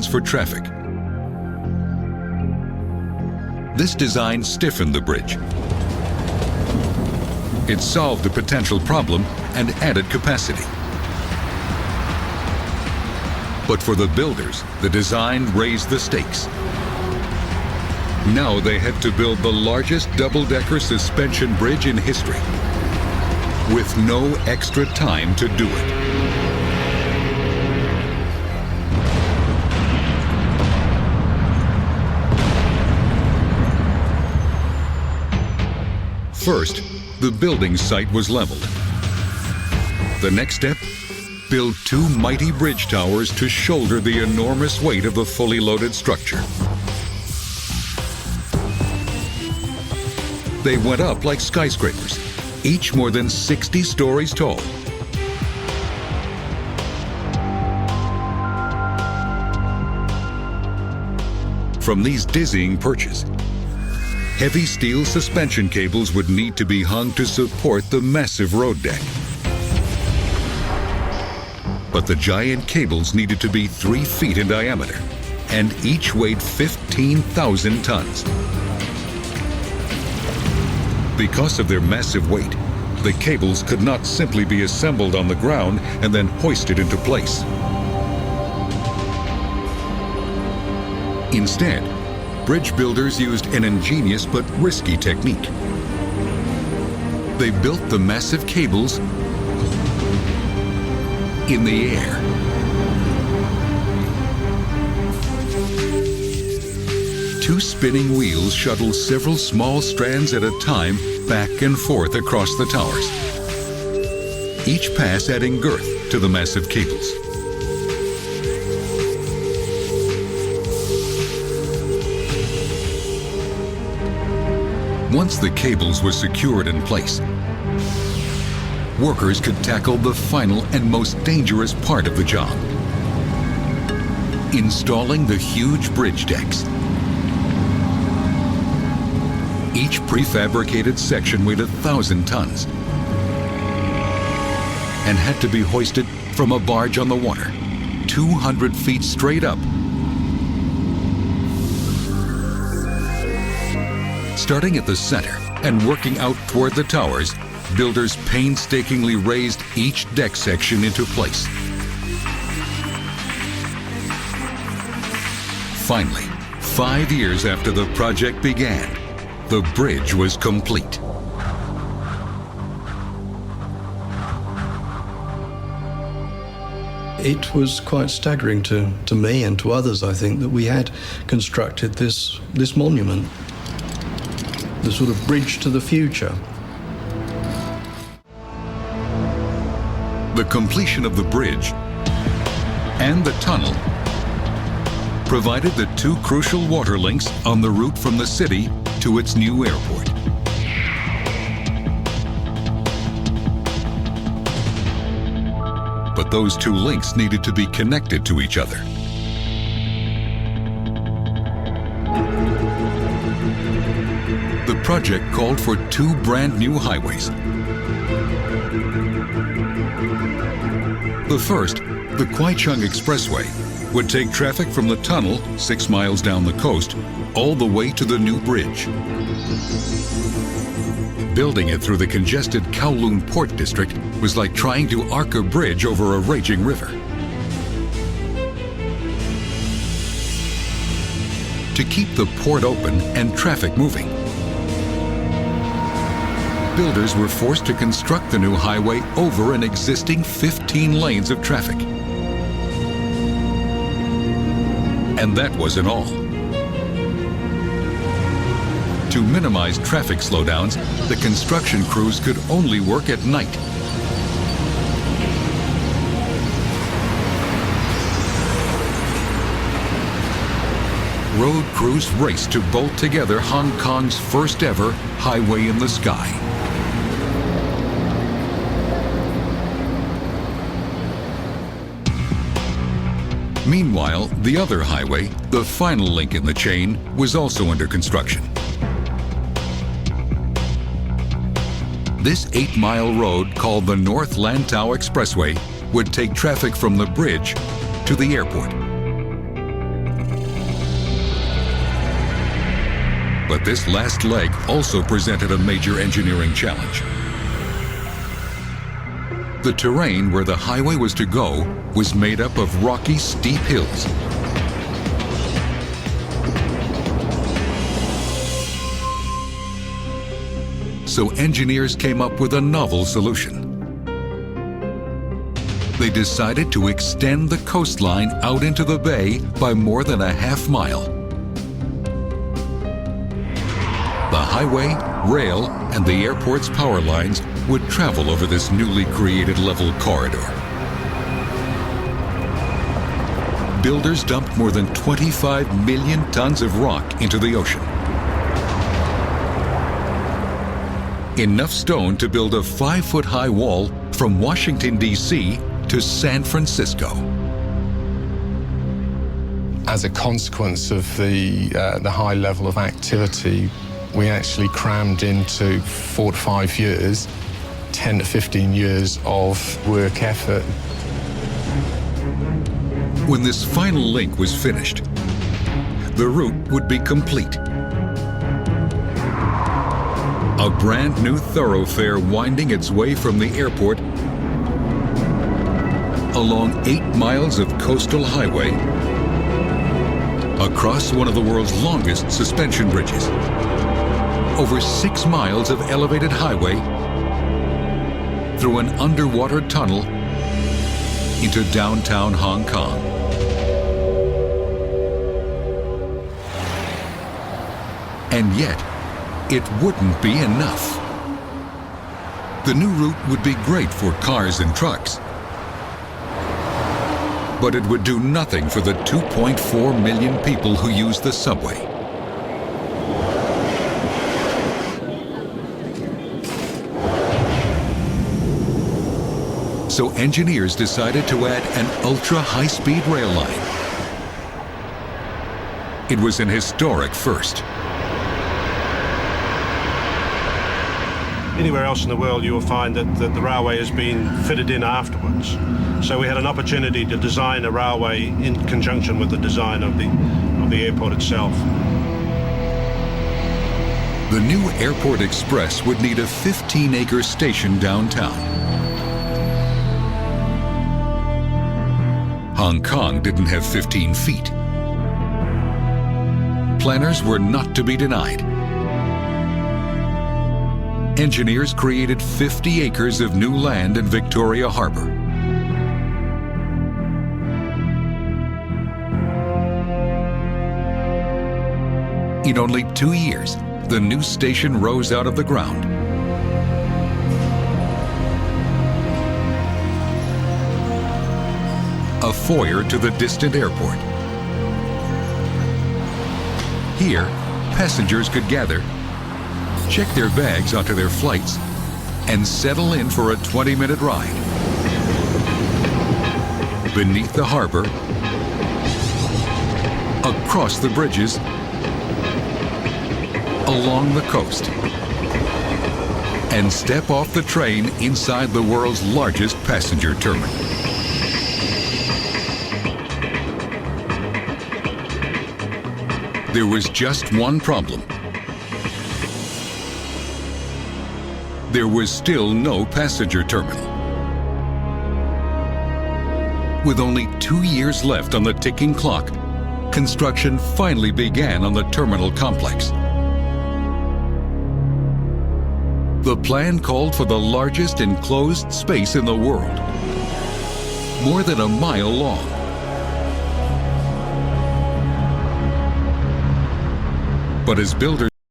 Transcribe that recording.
for traffic. This design stiffened the bridge. It solved a potential problem and added capacity. But for the builders, the design raised the stakes. Now they had to build the largest double-decker suspension bridge in history, with no extra time to do it. First, the building site was leveled. The next step, build two mighty bridge towers to shoulder the enormous weight of the fully loaded structure. They went up like skyscrapers, each more than 60 stories tall. From these dizzying perches, heavy steel suspension cables would need to be hung to support the massive road deck. But the giant cables needed to be 3 feet in diameter, and each weighed 15,000 tons. Because of their massive weight, the cables could not simply be assembled on the ground and then hoisted into place. Instead, bridge builders used an ingenious but risky technique. They built the massive cables in the air. Two spinning wheels shuttle several small strands at a time back and forth across the towers, each pass adding girth to the massive cables. Once the cables were secured in place, workers could tackle the final and most dangerous part of the job: installing the huge bridge decks. Each prefabricated section weighed 1,000 tons and had to be hoisted from a barge on the water, 200 feet straight up. Starting at the center and working out toward the towers, builders painstakingly raised each deck section into place. Finally, 5 years after the project began, the bridge was complete. It was quite staggering to me and to others, I think, that we had constructed this monument, the sort of bridge to the future. The completion of the bridge and the tunnel provided the two crucial water links on the route from the city to its new airport. But those two links needed to be connected to each other. The project called for two brand new highways. The first, the Kwaichung Expressway, would take traffic from the tunnel 6 miles down the coast all the way to the new bridge. Building it through the congested Kowloon Port District was like trying to arc a bridge over a raging river. To keep the port open and traffic moving, builders were forced to construct the new highway over an existing 15 lanes of traffic. And that wasn't all. To minimize traffic slowdowns, the construction crews could only work at night. Road crews raced to bolt together Hong Kong's first ever highway in the sky. Meanwhile, the other highway, the final link in the chain, was also under construction. This 8-mile road, called the North Lantau Expressway, would take traffic from the bridge to the airport. But this last leg also presented a major engineering challenge. The terrain where the highway was to go was made up of rocky, steep hills. So engineers came up with a novel solution. They decided to extend the coastline out into the bay by more than a half mile. The highway, rail, and the airport's power lines would travel over this newly created level corridor. Builders dumped more than 25 million tons of rock into the ocean. Enough stone to build a 5-foot-high wall from Washington, D.C. to San Francisco. As a consequence of the high level of activity, we actually crammed into 4 to 5 years, 10 to 15 years of work effort. When this final link was finished, the route would be complete. A brand new thoroughfare winding its way from the airport along 8 miles of coastal highway, across one of the world's longest suspension bridges, over 6 miles of elevated highway, through an underwater tunnel into downtown Hong Kong. And yet, it wouldn't be enough. The new route would be great for cars and trucks, but it would do nothing for the 2.4 million people who use the subway. So engineers decided to add an ultra-high-speed rail line. It was an historic first. Anywhere else in the world, you will find that the railway has been fitted in afterwards. So we had an opportunity to design a railway in conjunction with the design of the airport itself. The new Airport Express would need a 15-acre station downtown. Hong Kong didn't have 15 feet. Planners were not to be denied. Engineers created 50 acres of new land in Victoria Harbour. In only 2 years, the new station rose out of the ground. A foyer to the distant airport. Here, passengers could gather, check their bags onto their flights, and settle in for a 20-minute ride. Beneath the harbor, across the bridges, along the coast, and step off the train inside the world's largest passenger terminal. There was just one problem. There was still no passenger terminal. With only 2 years left on the ticking clock, construction finally began on the terminal complex. The plan called for the largest enclosed space in the world, more than a mile long. But as builders